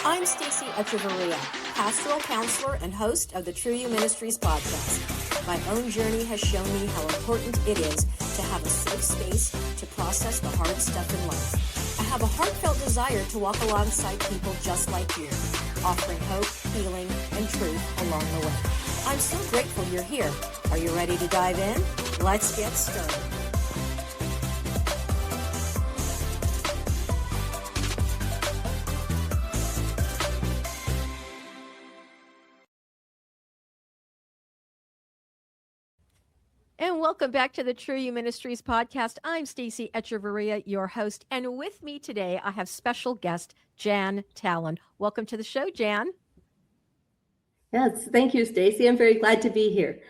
I'm Stacy Echeverria, pastoral counselor and host of the True You Ministries podcast. My own journey has shown me how important it is to have a safe space to process the hard stuff in life. I have a heartfelt desire to walk alongside people just like you, offering hope, healing, and truth along the way. I'm so grateful you're here. Are you ready to dive in? Let's get started. And welcome back to the True You Ministries podcast. I'm Stacy Echeverria, your host. And with me today, I have special guest, Jan Talen. Welcome to the show, Jan. Yes, thank you, Stacy. I'm very glad to be here.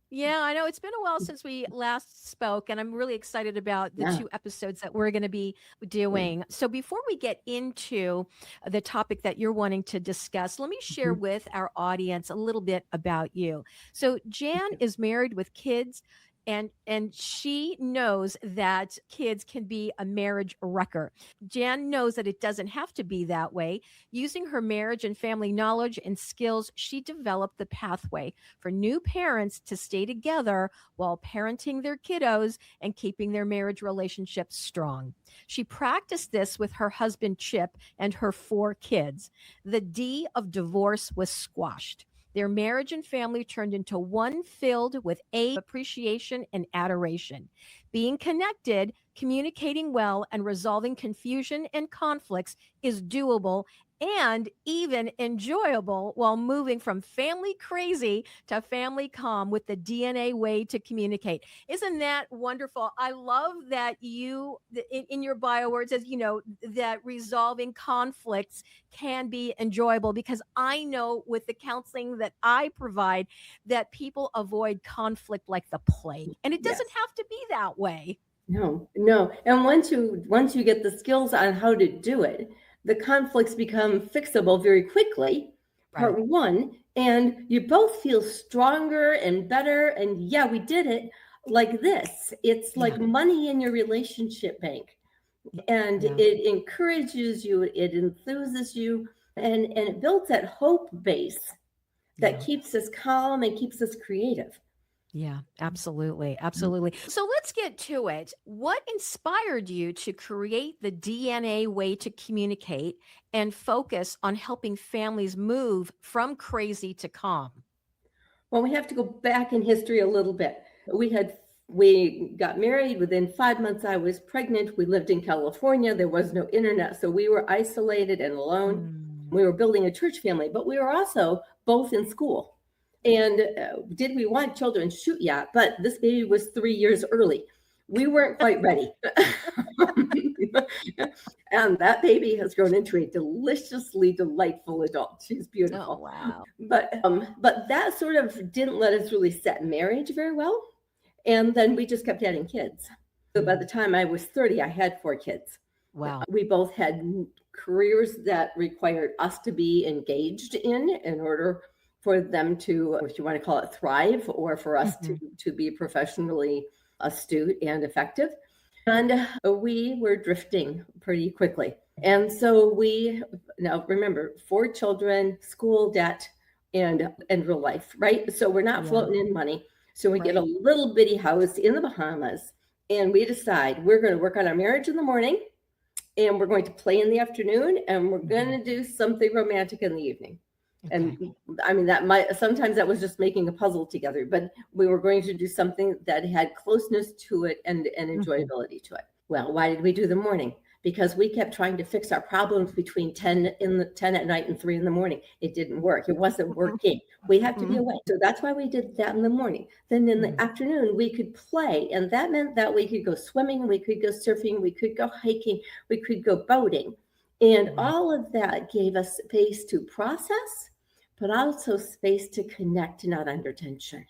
Yeah, I know it's been a while since we last spoke, and I'm really excited about the two episodes that we're going to be doing. So before we get into the topic that you're wanting to discuss, let me share with our audience a little bit about you. So Jan is married with kids, and she knows that kids can be a marriage wrecker. Jan knows that it doesn't have to be that way. Using her marriage and family knowledge and skills, she developed the pathway for new parents to stay together while parenting their kiddos and keeping their marriage relationships strong. She practiced this with her husband, Chip, and her 4 kids. The D of divorce was squashed. Their marriage and family turned into one filled with appreciation and adoration. Being connected, communicating well, and resolving confusion and conflicts is doable and even enjoyable while moving from family crazy to family calm with the DNA way to communicate. Isn't that wonderful? I love that you, in your bio where it says, that resolving conflicts can be enjoyable, because I know with the counseling that I provide that people avoid conflict like the plague. And it doesn't have to be that way. No. And once you get the skills on how to do it, the conflicts become fixable very quickly, part one, and you both feel stronger and better. And we did it like this. It's like money in your relationship bank. And it encourages you, it enthuses you, and it builds that hope base that keeps us calm and keeps us creative. Yeah, absolutely. Absolutely. So let's get to it. What inspired you to create the DNA way to communicate and focus on helping families move from crazy to calm? Well, we have to go back in history a little bit. We got married. Within 5 months, I was pregnant. We lived in California. There was no internet, so we were isolated and alone. We were building a church family, but we were also both in school. And did we want children? Shoot, yeah. But this baby was 3 years early. We weren't quite ready. And that baby has grown into a deliciously delightful adult. She's beautiful. Oh, wow. But that sort of didn't let us really set marriage very well. And then we just kept adding kids. So by the time I was 30, I had 4 kids. Wow. We both had careers that required us to be engaged in order for them to, if you want to call it, thrive, or for us to be professionally astute and effective. And we were drifting pretty quickly. And so now remember, 4 children, school debt, and real life, right? So we're not floating in money. So we get a little bitty house in the Bahamas, and we decide we're going to work on our marriage in the morning, and we're going to play in the afternoon, and we're going to do something romantic in the evening. Okay. And I mean, sometimes that was just making a puzzle together, but we were going to do something that had closeness to it and enjoyability to it. Well, why did we do the morning? Because we kept trying to fix our problems between 10 at night and 3 in the morning. It didn't work. It wasn't working. We have to be awake. So that's why we did that in the morning. Then in the afternoon, we could play. And that meant that we could go swimming, we could go surfing, we could go hiking, we could go boating. And all of that gave us space to process, but also space to connect, not under tension.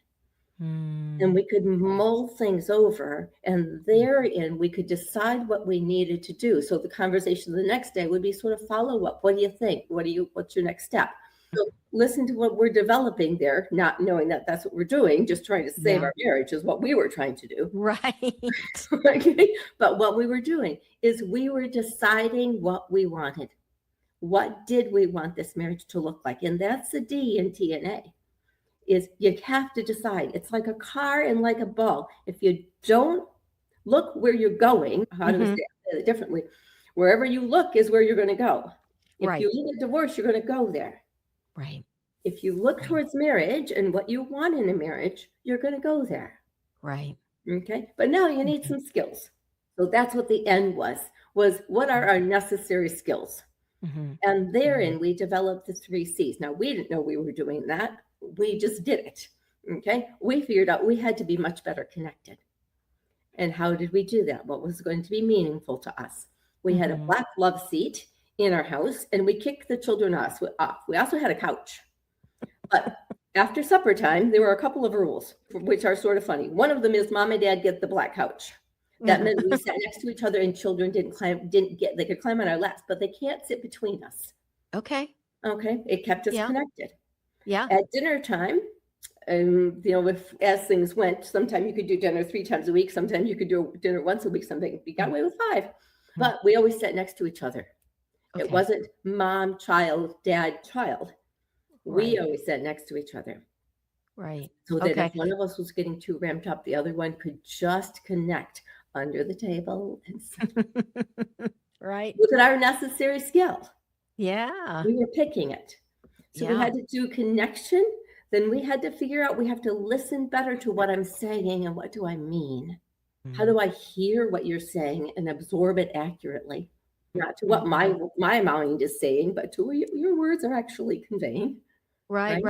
And we could mull things over, and therein we could decide what we needed to do. So the conversation the next day would be sort of follow up. What do you think? What's your next step? So listen to what we're developing there, not knowing that that's what we're doing, just trying to save our marriage is what we were trying to do. Right. Okay. But what we were doing is we were deciding what we wanted. What did we want this marriage to look like? And that's the D in TNA, is you have to decide. It's like a car and like a ball. If you don't look where you're going, how do we say it differently? Wherever you look is where you're going to go. If you look at divorce, you're going to go there. Right. If you look towards marriage and what you want in a marriage, you're going to go there. Right. Okay. But now you need some skills. So that's what the end was what are our necessary skills? And therein we developed the 3 C's. Now, we didn't know we were doing that. We just did it. Okay. We figured out we had to be much better connected. And how did we do that? What was going to be meaningful to us? We had a black love seat in our house, and we kicked the children off. We also had a couch. But after supper time, there were a couple of rules, which are sort of funny. One of them is mom and dad get the black couch. That meant we sat next to each other, and children they could climb on our laps, but they can't sit between us. Okay. It kept us connected. Yeah. At dinner time, as things went, sometimes you could do dinner 3 times a week. Sometimes you could do dinner once a week. Sometimes you got away with 5. But we always sat next to each other. It wasn't mom, child, dad, child. We always sat next to each other. Right. So that if one of us was getting too ramped up, the other one could just connect under the table and right. Look at our necessary skill. Yeah. We were picking it. So we had to do connection. Then we had to figure out we have to listen better to what I'm saying and what do I mean? How do I hear what you're saying and absorb it accurately? Not to what my mind is saying, but to what your words are actually conveying. Right.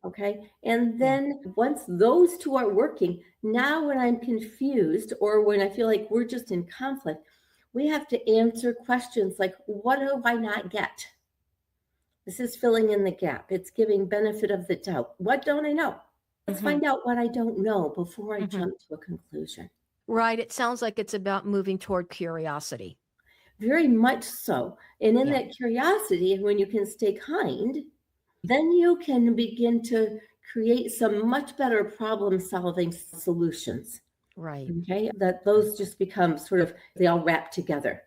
Okay. And then once those 2 are working, now when I'm confused or when I feel like we're just in conflict, we have to answer questions like, what do I not get? This is filling in the gap. It's giving benefit of the doubt. What don't I know? Let's find out what I don't know before I jump to a conclusion. Right. It sounds like it's about moving toward curiosity. Very much so. And in that curiosity, when you can stay kind, then you can begin to create some much better problem-solving solutions. Right. Okay. That those just become sort of, they all wrap together.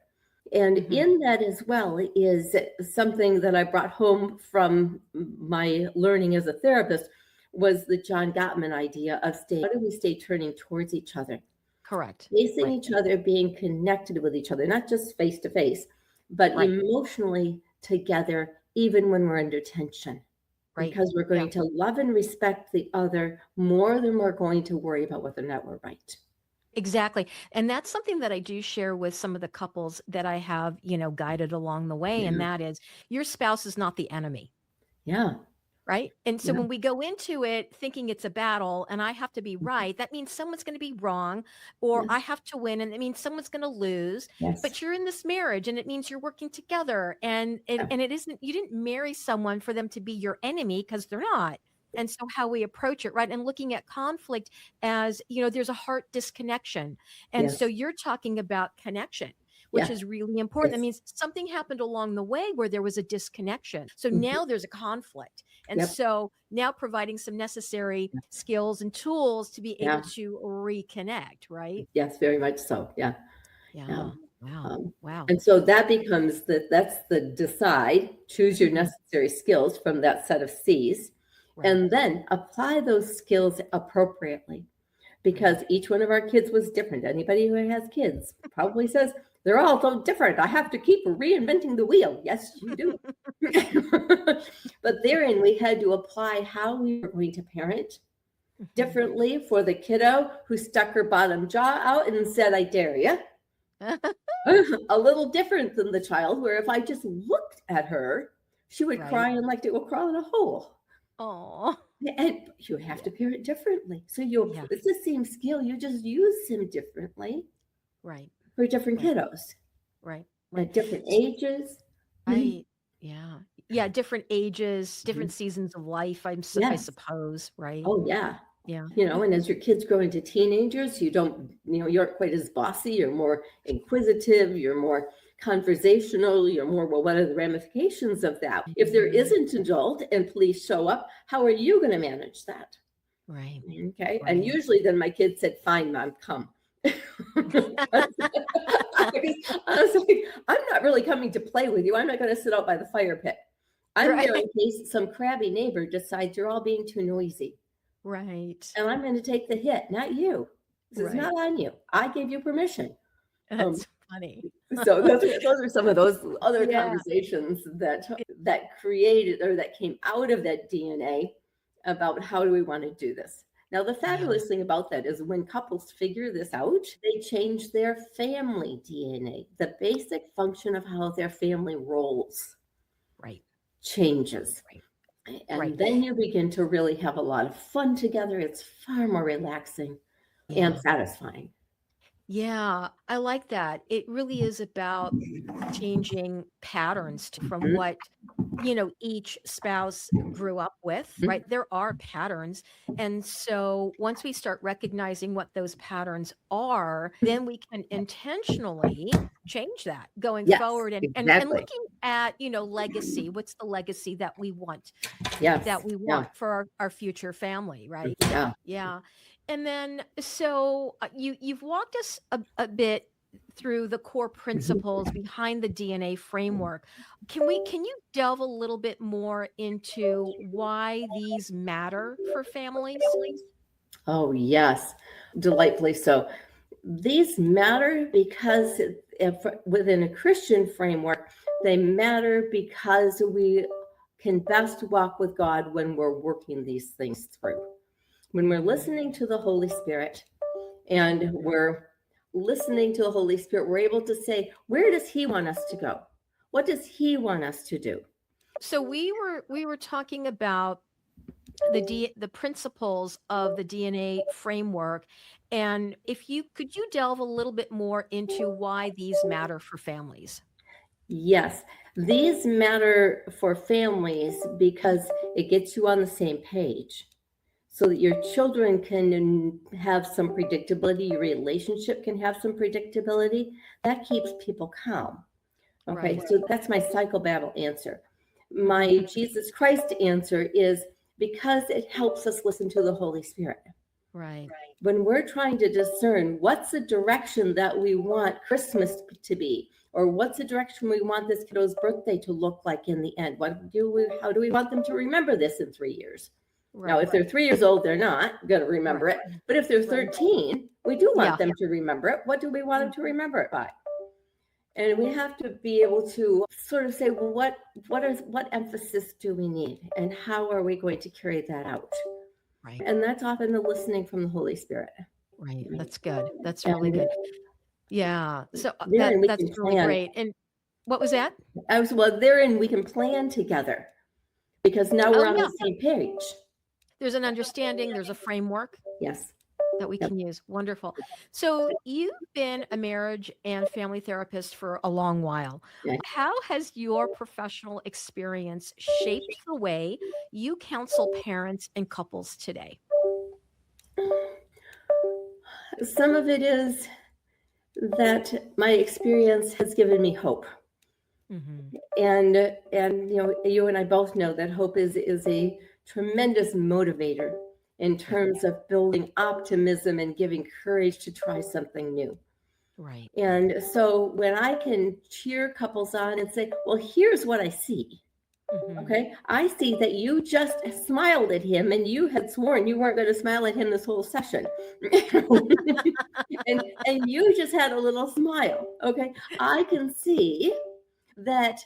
And in that as well is something that I brought home from my learning as a therapist was the John Gottman idea of how do we stay turning towards each other? Correct. Facing each other, being connected with each other, not just face to face, but emotionally together, even when we're under tension. Because we're going to love and respect the other more than we're going to worry about whether or not we're right. Exactly. And that's something that I do share with some of the couples that I have, guided along the way. And that is your spouse is not the enemy. Yeah. Right. And so when we go into it thinking it's a battle and I have to be right, that means someone's going to be wrong or I have to win. And it means someone's going to lose. But you're in this marriage and it means you're working together. And it isn't, you didn't marry someone for them to be your enemy because they're not. And so how we approach it, right? And looking at conflict as, there's a heart disconnection. And so you're talking about connection, which is really important. That means something happened along the way where there was a disconnection. So now there's a conflict. And so now providing some necessary skills and tools to be able to reconnect, right? Yes, very much so. Yeah. Wow. And so that becomes that's the decide, choose your necessary skills from that set of C's. And then apply those skills appropriately because each one of our kids was different. Anybody who has kids probably says, they're all so different. I have to keep reinventing the wheel. Yes, you do. But therein, we had to apply how we were going to parent differently for the kiddo who stuck her bottom jaw out and said, I dare you. A little different than the child where if I just looked at her, she would cry and like it would crawl in a hole. Oh, and you have to parent differently. So it's the same skill. You just use them differently. Right. For different kiddos. Right. At different ages. Right. Yeah. Different ages, different seasons of life, I suppose. Right. Oh, yeah. Yeah. And as your kids grow into teenagers, you aren't quite as bossy. You're more inquisitive. You're more conversational. You're more, well, what are the ramifications of that? If there isn't an adult and police show up, how are you going to manage that? Right. Okay. Right. And usually then my kids said, fine, mom, come. I was like, I'm not really coming to play with you. I'm not going to sit out by the fire pit. I'm there Right. in case some crabby neighbor decides you're all being too noisy. Right. And I'm going to take the hit, not you. This is Right. not on you. I gave you permission. Um, That's funny. so those are some of those other Yeah. conversations that created or that came out of that DNA about how do we want to do this. Now, the Yeah. fabulous thing about that is when couples figure this out, they change their family DNA. The basic function of how their family rolls Right. changes. Right. And Right. then you begin to really have a lot of fun together. It's far more relaxing and Yeah. satisfying. Yeah. I like that. It really is about changing patterns from Mhm, what each spouse grew up with, mhm. right? There are patterns. And so once we start recognizing what those patterns are, then we can intentionally change that going Yes, forward, and exactly. looking at, legacy. What's the legacy that we want Yes. Yeah. for our future family, right? Yeah. Yeah. And then so you've walked us a bit through the core Mhm. principles behind the DNA framework. Can you delve a little bit more into why these matter for families? Oh, yes. Delightfully so. These matter because if within a Christian framework, they matter because we can best walk with God when we're working these things through. When we're Mhm. listening to the Holy Spirit and we're listening to the Holy Spirit, we're able to say, where does He want us to go? What does He want us to do? So we were talking about the principles of the DNA framework, and if you could you delve a little bit more into why these matter for families? Yes, these matter for families because it gets you on the same page so that your children can have some predictability, your relationship can have some predictability. That keeps people calm. Okay, Right. so that's my psychobabble answer. Mhm. My Jesus Christ answer is because it helps us listen to the Holy Spirit. Right. When we're trying to discern what's the direction that we want Christmas to be, or what's the direction we want this kiddo's birthday to look like in the end, how do we want them to remember this in 3 years? Now, if Right. they're 3 years old, they're not going to Right. remember it. But if they're Right. 13, we do want Yeah. them to remember it. What do we want them to Mhm. remember it by? And we have to be able to sort of say, well, what emphasis do we need, and how are we going to carry that out? Right. And that's often the listening from the Holy Spirit. Right. That's good. That's really And good. Yeah. So therein we that's can really plan. great. And what was that? Therein we can plan together because now Oh we're on yeah. the same page. There's an understanding, there's a framework Yes. that we Yep. can use. Wonderful. So you've been a marriage and family therapist for a long while. Yeah. How has your professional experience shaped the way you counsel parents and couples today? Some of it is that my experience has given me hope. Hmm. And you and I both know that hope is a tremendous motivator in Yeah. terms of building optimism and giving courage to try something new. Right. And so when I can cheer couples on and say, well, here's what I see. Hmm. Okay, I see that you just smiled at him and you had sworn you weren't going to smile at him this whole session. and you just had a little smile. Okay, I can see that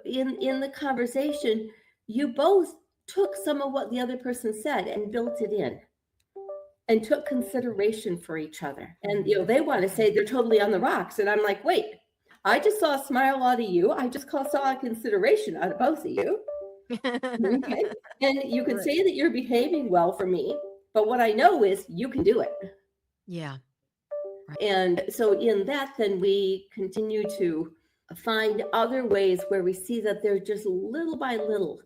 in the conversation, you both took some of what the other person said and built it in and took consideration for each other. And Hmm. they want to say they're totally on the rocks. And I'm like, wait, I just saw a smile out of you. I just saw a consideration out of both of you. Okay. And you can Right. say that you're behaving well for me, but what I know is you can do it. Yeah. Right. And so in that, then we continue to find other ways where we see that they're just little by little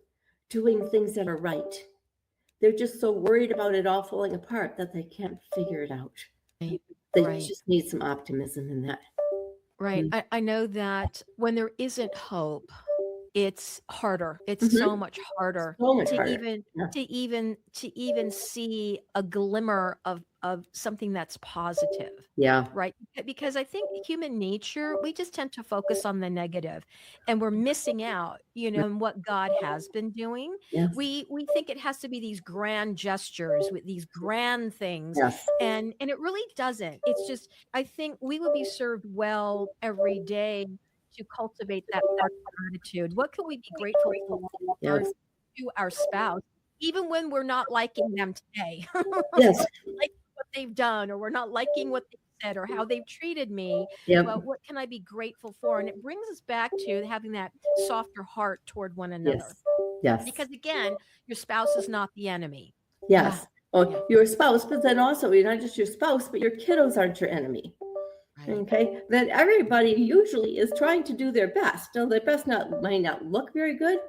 doing things that are right. They're just so worried about it all falling apart that they can't figure it out. Right. They Right. just need some optimism in that. Right. Mm-hmm. I know that when there isn't hope, it's harder. It's so Mm-hmm. much harder So much to harder. even Yeah. to even see a glimmer of of something that's positive, Yeah. right? Because I think human nature, we just tend to focus on the negative, and we're missing out, on what God has been doing. Yes. We think it has to be these grand gestures with these grand things, Yes. and it really doesn't. It's just, I think we would be served well every day to cultivate that heart of gratitude. What can we be grateful for in regards Yes. to our spouse, even when we're not liking them today? Yes. Like what they've done, or we're not liking what they said or how they've treated me. Yep. But what can I be grateful for? And it brings us back to having that softer heart toward one another. Yes. Yes. Because again, your spouse is not the enemy. Yeah. Yes. Well, Yeah. your spouse, but then also you're not just your spouse, but your kiddos aren't your enemy. Right. Okay. Then everybody usually is trying to do their best. Now, their best might not look very good,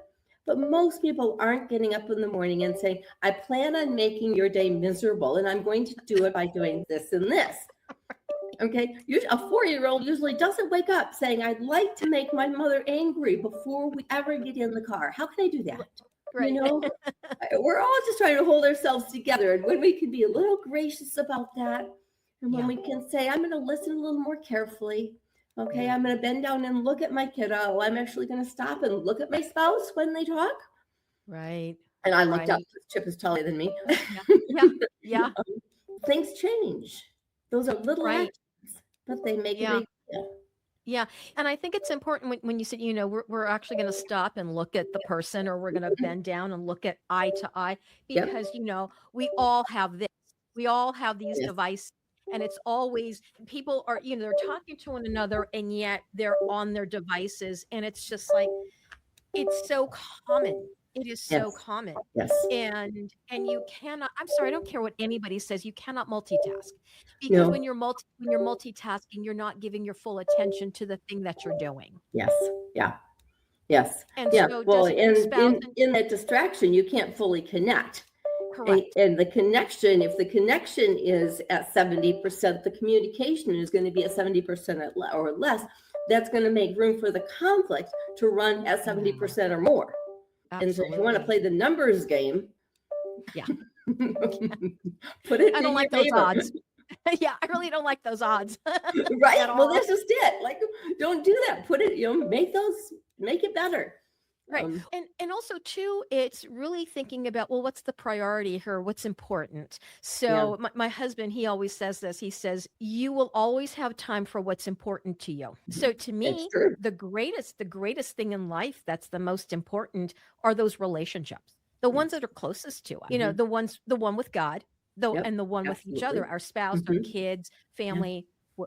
but most people aren't getting up in the morning and saying, I plan on making your day miserable, and I'm going to do it by doing this and this. Okay. A 4-year-old usually doesn't wake up saying, I'd like to make my mother angry before we ever get in the car. How can I do that? Right. We're all just trying to hold ourselves together. And when we can be a little gracious about that, and when we can say, I'm going to listen a little more carefully. Okay, I'm going to bend down and look at my kiddo. I'm actually going to stop and look at my spouse when they talk. Right. And I looked up, Chip is taller than me. Yeah. Things change. Those are little actions, but they make a big deal. Yeah. And I think it's important when you said, we're actually going to stop and look at the person, or we're going to bend down and look at eye to eye, because, we all have this. We all have these devices, and it's always, people are, they're talking to one another, and yet they're on their devices. And it's just like, it's so common. It is so common. Yes. And you cannot, I'm sorry, I don't care what anybody says, you cannot multitask, because when you're multitasking, you're not giving your full attention to the thing that you're doing. Yes. Yeah. Yes. And so well, in that distraction, you can't fully connect. Correct. And the connection, if the connection is at 70%, the communication is going to be at 70% or less. That's going to make room for the conflict to run at 70% or more. Absolutely. And so if you want to play the numbers game, put it. I don't like those odds. Yeah, I really don't like those odds. Right. Well, that's just it. Like, don't do that. Put it, make it better. Right. And also too, it's really thinking about, well, what's the priority here? What's important? So my husband, he always says this. He says, you will always have time for what's important to you. So to me, the greatest thing in life that's the most important are those relationships, the ones that are closest to us, the one with God, and the one with each other, our spouse, our kids, family,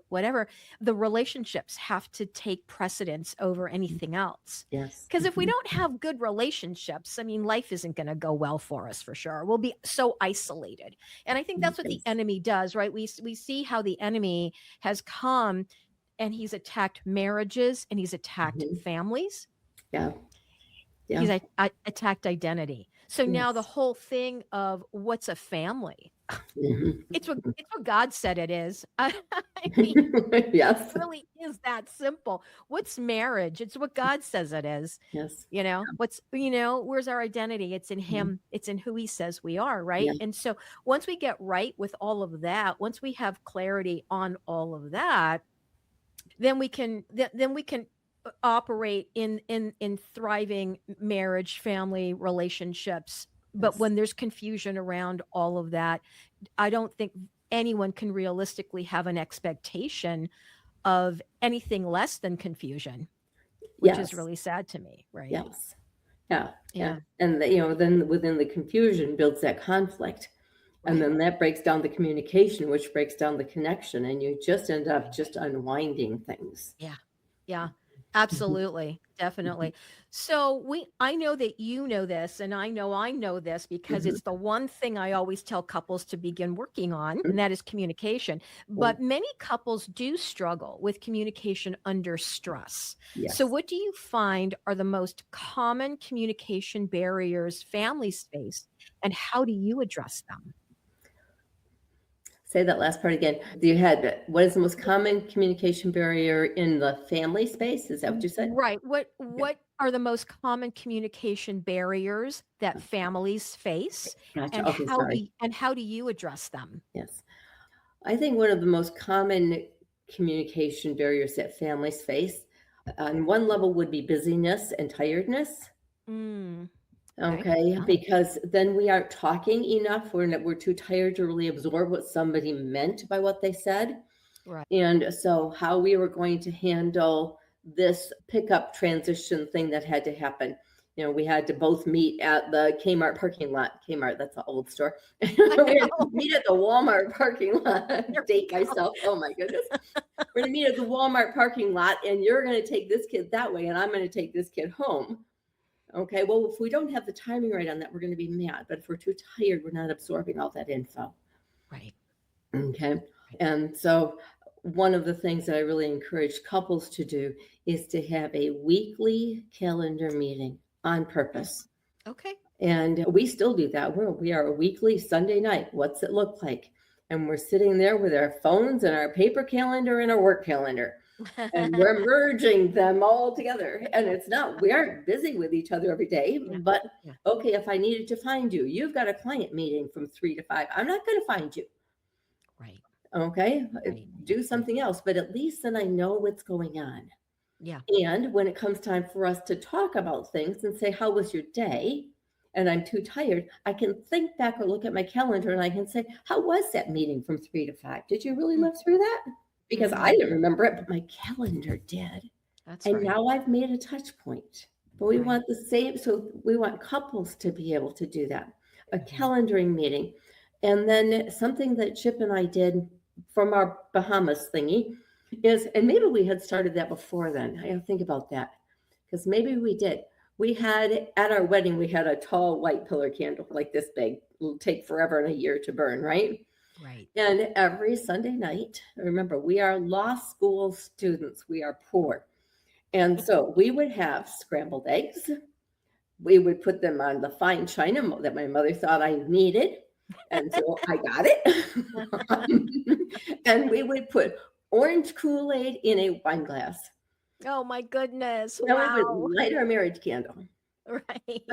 whatever. The relationships have to take precedence over anything else. Yes. Because if we don't have good relationships, I mean, life isn't going to go well for us, for sure. We'll be so isolated. And I think that's what the enemy does, right? We see how the enemy has come, and he's attacked marriages, and he's attacked families. Yeah. He's attacked identity. So now the whole thing of what's a family? It's what God said it is. I mean, it really is that simple. What's marriage? It's what God says it is. Yes. Where's our identity? It's in Him. It's in who He says we are, right? And so once we get right with all of that, once we have clarity on all of that, then we can operate in thriving marriage, family relationships. But when there's confusion around all of that, I don't think anyone can realistically have an expectation of anything less than confusion, which is really sad to me, right? Yes. Yeah. And then within the confusion builds that conflict. And then that breaks down the communication, which breaks down the connection. And you just end up just unwinding things. Yeah. Absolutely. Definitely. So I know that you know this, and I know this because it's the one thing I always tell couples to begin working on, and that is communication. But many couples do struggle with communication under stress. Yes. So what do you find are the most common communication barriers families face, and how do you address them? Say that last part again. You had, what is the most common communication barrier in the family space? Is that what you said? Right. What are the most common communication barriers that families face, Gotcha. and Okay, sorry. how do you address them? Yes. I think one of the most common communication barriers that families face on one level would be busyness and tiredness. Mm, okay. Okay, because then we aren't talking enough. We're too tired to really absorb what somebody meant by what they said. Right. And so, how we were going to handle this pickup transition thing that had to happen. We had to both meet at the Kmart parking lot. Kmart, that's an old store. We I had to know. meet at the Walmart parking lot. There we Date go. myself. Oh my goodness. We're going to meet at the Walmart parking lot, and you're going to take this kid that way, and I'm going to take this kid home. Okay, well, if we don't have the timing right on that, we're going to be mad. But if we're too tired, we're not absorbing all that info. Right. Okay. Right. And so, one of the things that I really encourage couples to do is to have a weekly calendar meeting on purpose. Okay. And we still do that. We are a weekly Sunday night. What's it look like? And we're sitting there with our phones and our paper calendar and our work calendar. And we're merging them all together. And we aren't busy with each other every day. Yeah. But Yeah. okay, if I needed to find you, you've got a client meeting from 3 to 5. I'm not going to find you. Right. Okay, Right. do something else, but at least then I know what's going on. Yeah. And when it comes time for us to talk about things and say, how was your day? And I'm too tired, I can think back or look at my calendar and I can say, how was that meeting from 3 to 5? Did you really live through that? Because I didn't remember it, but my calendar did. That's And right. now I've made a touch point. But we Right. want the same, so we want couples to be able to do that. A Mhm. calendaring meeting. And then something that Chip and I did from our Bahamas thingy is, and maybe we had started that before then. I gotta think about that. Because maybe we did. We had at our wedding, we had a tall white pillar candle like this big. It'll take forever and a year to burn, right? Right. And every Sunday night, remember, we are law school students, we are poor. And so we would have scrambled eggs. We would put them on the fine china that my mother thought I needed. And so I got it. And we would put orange Kool-Aid in a wine glass. Oh my goodness. Then we Wow. would light our marriage candle. Right.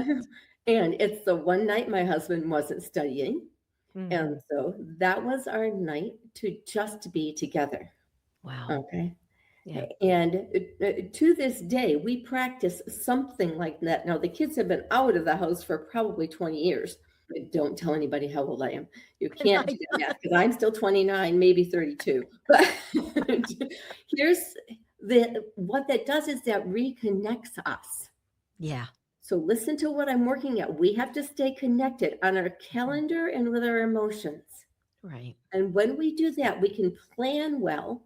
And it's the one night my husband wasn't studying. Mhm. And so that was our night to just be together. Wow. Okay. Yeah. And to this day, we practice something like that. Now, the kids have been out of the house for probably 20 years. But don't tell anybody how old I am. You can't do that because I'm still 29, maybe 32. But here's what that does is that reconnects us. Yeah. So listen to what I'm working at. We have to stay connected on our calendar and with our emotions. Right. And when we do that, we can plan well,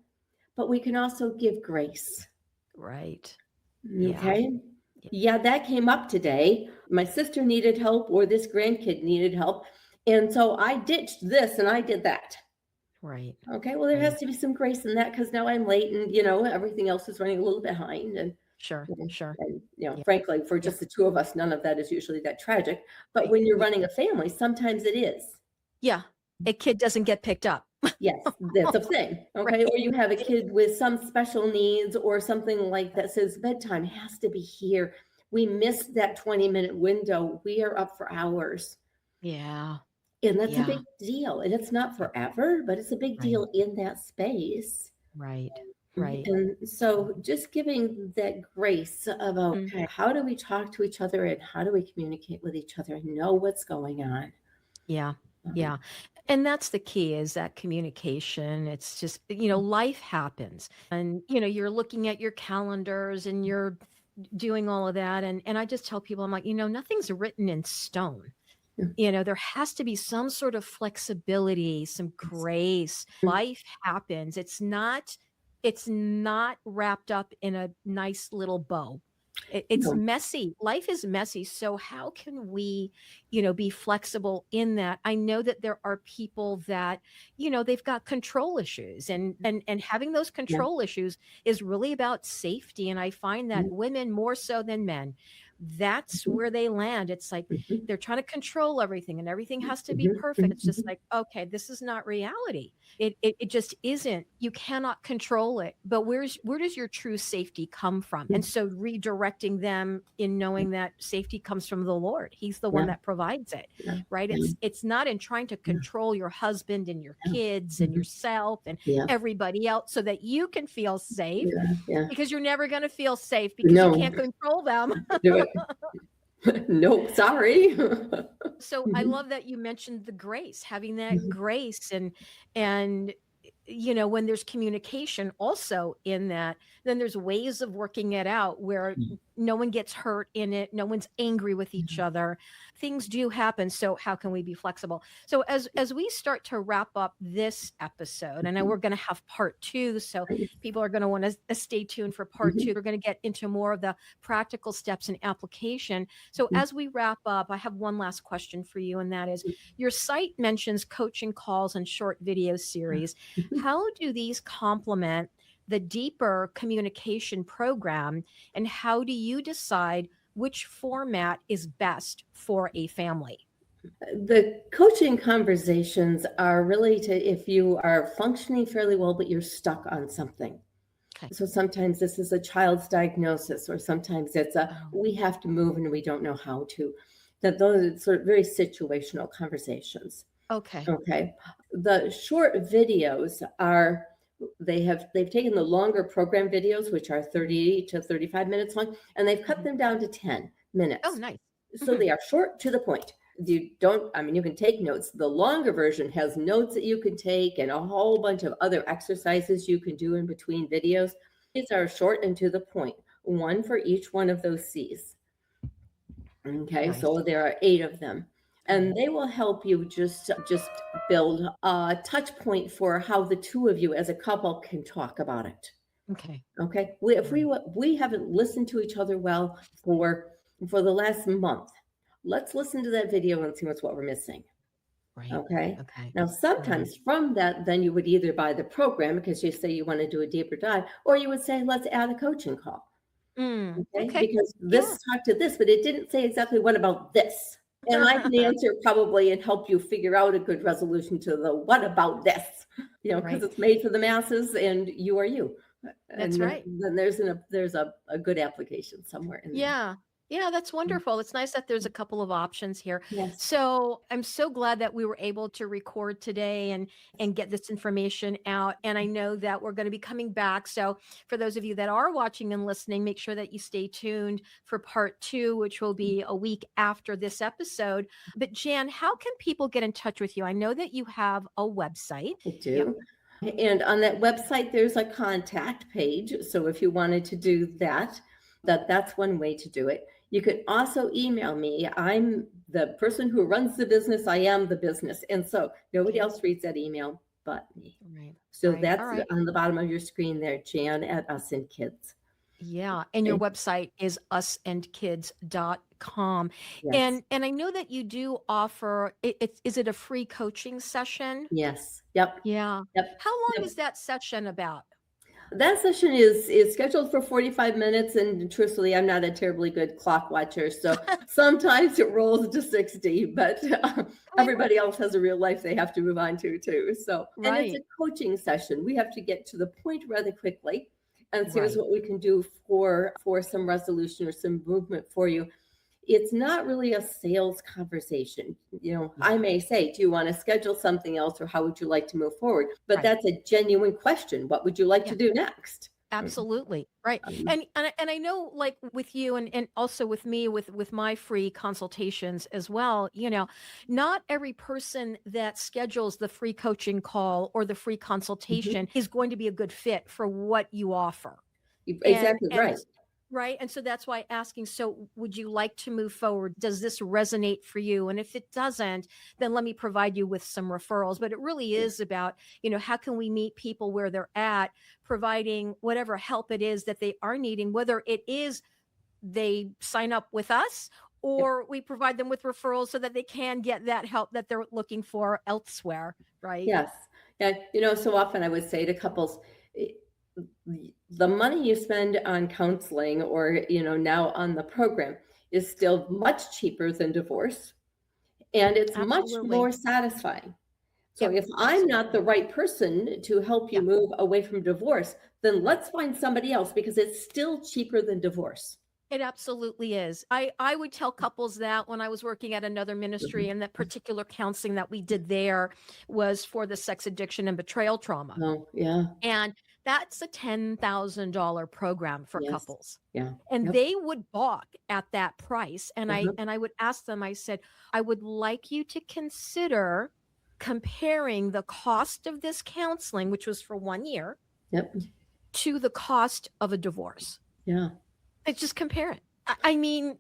but we can also give grace. Right. Yeah. Okay. Yeah, that came up today. My sister needed help, or this grandkid needed help. And so I ditched this and I did that. Right. Okay. Well, there Right. has to be some grace in that because now I'm late and, everything else is running a little behind. And, Sure. Sure. and Yeah. frankly, for Yeah. just the two of us, none of that is usually that tragic. But Right. when you're Yeah. running a family, sometimes it is. Yeah. A kid doesn't get picked up. Yes, that's a thing. Okay. Right. Or you have a kid with some special needs or something like that says bedtime has to be here. We missed that 20-minute window. We are up for hours. Yeah. And that's a Yeah. big deal. And it's not forever, but it's a big Right. deal in that space. Right. Right. And so just giving that grace of, okay, how do we talk to each other and how do we communicate with each other and know what's going on? Yeah. Yeah. And that's the key is that communication. It's just, life happens and, you're looking at your calendars and you're doing all of that. And I just tell people, I'm like, nothing's written in stone. There has to be some sort of flexibility, some grace. Life happens. It's not wrapped up in a nice little bow. It's No. messy. Life is messy. So how can we, be flexible in that? I know that there are people that, they've got control issues and having those control issues is really about safety. And I find that women more so than men, that's where they land. It's like they're trying to control everything and everything has to be perfect. It's just like, okay, this is not reality. It just isn't. You cannot control it. But where does your true safety come from? And so redirecting them in knowing that safety comes from the Lord. He's the one Yeah. that provides it, Yeah. right? Yeah. It's not in trying to Yeah. control your husband and your Yeah. kids and Mhm. yourself and Yeah. everybody else so that you can feel safe, Yeah. Yeah. because you're never going to feel safe because you No. can't control them. Do it. Nope. Sorry. So I Mhm. love that you mentioned the grace, having that Mhm. grace, and when there's communication also in that, then there's ways of working it out where no one gets hurt in it, no one's angry with each Mhm. other. Things do happen, so how can we be flexible? So as we start to wrap up this episode, and I know Mhm. we're going to have part 2, so Right. people are going to want to stay tuned for part Mhm. 2. We're going to get into more of the practical steps and application. So Mhm. as we wrap up, I have one last question for you, and that is, your site mentions coaching calls and short video series. Mhm. How do these complement the deeper communication program, and how do you decide which format is best for a family? The coaching conversations are really to if you are functioning fairly well, but you're stuck on something. Okay. So sometimes this is a child's diagnosis, or sometimes it's a Oh, we have to move and we don't know how to. That those are sort of very situational conversations. okay. Okay. The short videos are they've taken the longer program videos, which are 30 to 35 minutes long, and they've cut Mhm. them down to 10 Oh, minutes. nice. So Mhm. they are short to the point. You don't, I mean, you can take notes. The longer version has notes that you can take and a whole bunch of other exercises you can do in between videos. These are short and to the point, one for each one of those C's. Okay, Nice. so there are 8 of them. All And right. they will help you just build a touch point for how the two of you as a couple can talk about it. Okay. Okay, we, All if right. we haven't listened to each other well for the last month, let's listen to that video and see what we're missing. Right. Okay. Okay. Now, All right. sometimes from that, then you would either buy the program because you say you want to do a deeper dive, or you would say, let's add a coaching call. Okay, Okay. because Yeah. this talked to this, but it didn't say exactly what about this. And I can answer probably and help you figure out a good resolution to the what about this, because Right. it's made for the masses and you are you. That's And right. then there's a good application somewhere in there. Yeah. Yeah, that's wonderful. It's nice that there's a couple of options here. Yes. So I'm so glad that we were able to record today and get this information out. And I know that we're going to be coming back. So for those of you that are watching and listening, make sure that you stay tuned for part 2, which will be a week after this episode. But Jan, how can people get in touch with you? I know that you have a website. I Yep. do. And on that website, there's a contact page. So if you wanted to do that, that's one way to do it. You could also email me. I'm the person who runs the business. I am the business. And so nobody Okay. else reads that email but me. Right. So Right. All that's right. on the bottom of your screen there, Jan at Us and Kids. Yeah, and your Okay. website is usandkids.com. Yes. And I know that you do offer is it a free coaching session? Yes. Yep. Yeah. Yep. How long Yep. is that session about? That session is scheduled for 45 minutes, and truthfully, I'm not a terribly good clock watcher, so sometimes it rolls to 60, but Okay. everybody else has a real life they have to move on to too. So, and it's a Right. coaching session. We have to get to the point rather quickly and see Right. what we can do for some resolution or some movement for you. It's not really a sales conversation. I Yeah. may say, do you want to schedule something else or how would you like to move forward? But Right. that's a genuine question. What would you like to Yeah. do next? Absolutely. Right. Um, And I know, like with you and also with me with my free consultations as well, not every person that schedules the free coaching call or the free mhm. consultation is going to be a good fit for what you offer. And Exactly and right. s right? And so that's why asking, "So would you like to move forward? Does this resonate for you? And if it doesn't, then let me provide you with some referrals." But it really Yeah. is about, how can we meet people where they're at, providing whatever help it is that they are needing, whether it is they sign up with us Yep. or we provide them with referrals so that they can get that help that they're looking for elsewhere, right? Yes. Yeah. So often I would say to couples, eh, the money you spend on counseling or, now on the program is still much cheaper than divorce and it's much Absolutely. more satisfying. So if I'm not the right person to help you Yeah. move away from divorce, then let's find somebody else because it's still cheaper than divorce. It absolutely is. I would tell couples that when I was working at another ministry, Mhm. and that particular counseling that we did there was for the sex addiction and betrayal trauma. Oh, yeah. And that's a $10,000 program for Yes. couples. Yeah. And Yep. they would balk at that price. And I Uh-huh. and I would ask them, I said, I would like you to consider comparing the cost of this counseling, which was for 1 year, Yep. to the cost of a divorce. Yeah. It's just compare it. I mean,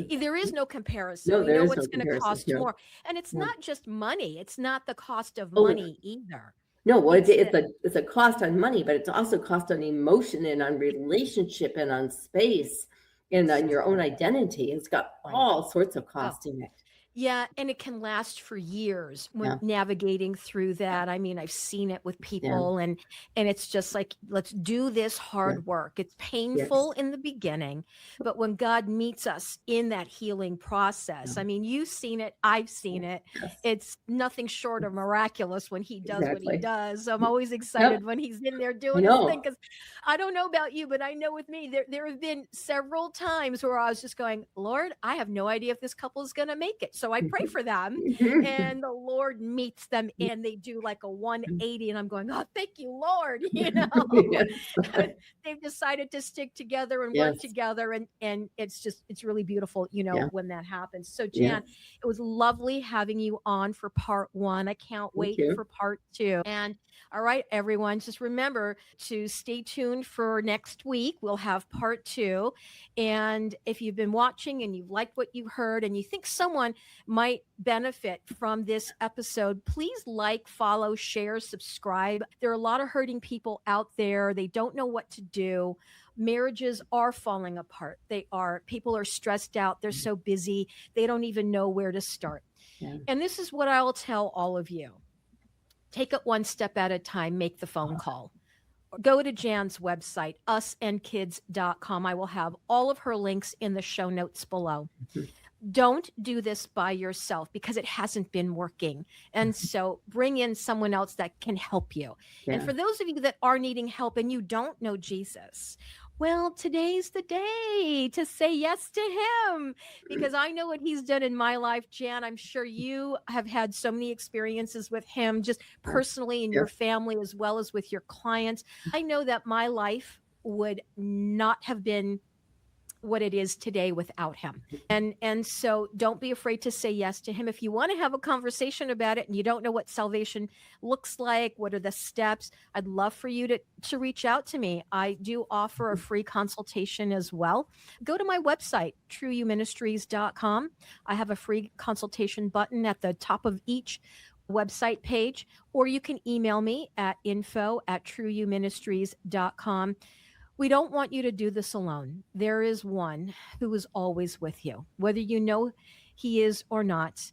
there is no comparison. No, We there know is no what's going to comparison. cost Yeah. more. And it's Yeah. not just money. It's not the cost of Oh, money either. no, well, It's that, it's a cost on money, but it's also cost on emotion and on relationship and on space and on your own identity. It's got exactly. all sorts of Oh, cost in it. yeah, and it can last for years when Yeah. navigating through that. I mean, I've seen it with Yeah. people, and it's just like, let's do this Yeah. hard work. It's painful Yes. in the beginning, but when God meets us in that healing process, Yeah. I mean, you've seen it, I've seen it. Yes. It's nothing short of miraculous when he does what he Exactly. does. So I'm always Yep. excited when he's in there I doing his thing, know. because I don't know about you, but I know with me, there have been several times where I was just going, Lord, I have no idea if this couple is going to make it. So I pray for them, and the Lord meets them and they do like a 180, and I'm going, oh, thank you, Lord. Yes. They've decided to stick together and work Yes. together, and it's really beautiful, Yeah. when that happens. So Yeah. Jan, it was lovely having you on for part 1. I can't Thank wait you. for part 2. And all right, everyone, just remember to stay tuned for next week. We'll have part 2. And if you've been watching and you've liked what you heard and you think someone might benefit from this episode, please like, follow, share, subscribe. There are a lot of hurting people out there. They don't know what to do. Marriages are falling apart. They are. People are stressed out. They're so busy. They don't even know where to start. Yeah. And this is what I'll tell all of you. Take it one step at a time. Make the phone call. Go to Jan's website, usandkids.com. I will have all of her links in the show notes below. Mhm. Don't do this by yourself because it hasn't been working. And so bring in someone else that can help you. And Yeah. for those of you that are needing help and you don't know Jesus, well, today's the day to say yes to him, because I know what he's done in my life. Jan, I'm sure you have had so many experiences with him, just personally in your Yep. family as well as with your clients. I know that my life would not have been what it is today without him. And so don't be afraid to say yes to him. If you want to have a conversation about it and you don't know what salvation looks like, what are the steps, I'd love for you to reach out to me. I do offer a free consultation as well. Go to my website, trueyouministries.com. I have a free consultation button at the top of each website page, or you can email me at info@trueyouministries.com. We don't want you to do this alone. There is one who is always with you, whether you know he is or not.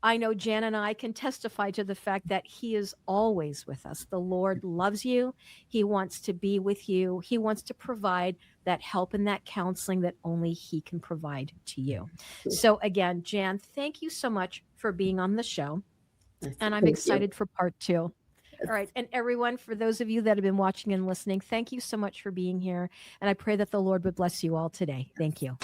I know Jan and I can testify to the fact that he is always with us. The Lord loves you. He wants to be with you. He wants to provide that help and that counseling that only he can provide to you. So again, Jan, thank you so much for being on the show. And I'm Thank you. excited for part 2. All right. And everyone, for those of you that have been watching and listening, thank you so much for being here. And I pray that the Lord would bless you all today. Thank you.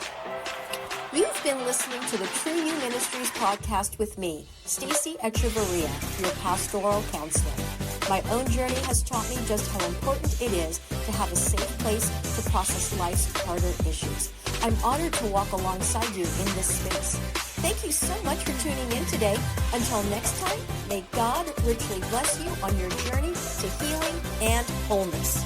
You've been listening to the True You Ministries podcast with me, Stacy Echeverria, your pastoral counselor. My own journey has taught me just how important it is to have a safe place to process life's harder issues. I'm honored to walk alongside you in this space. Thank you so much for tuning in today. Until next time, may God richly bless you on your journey to healing and wholeness.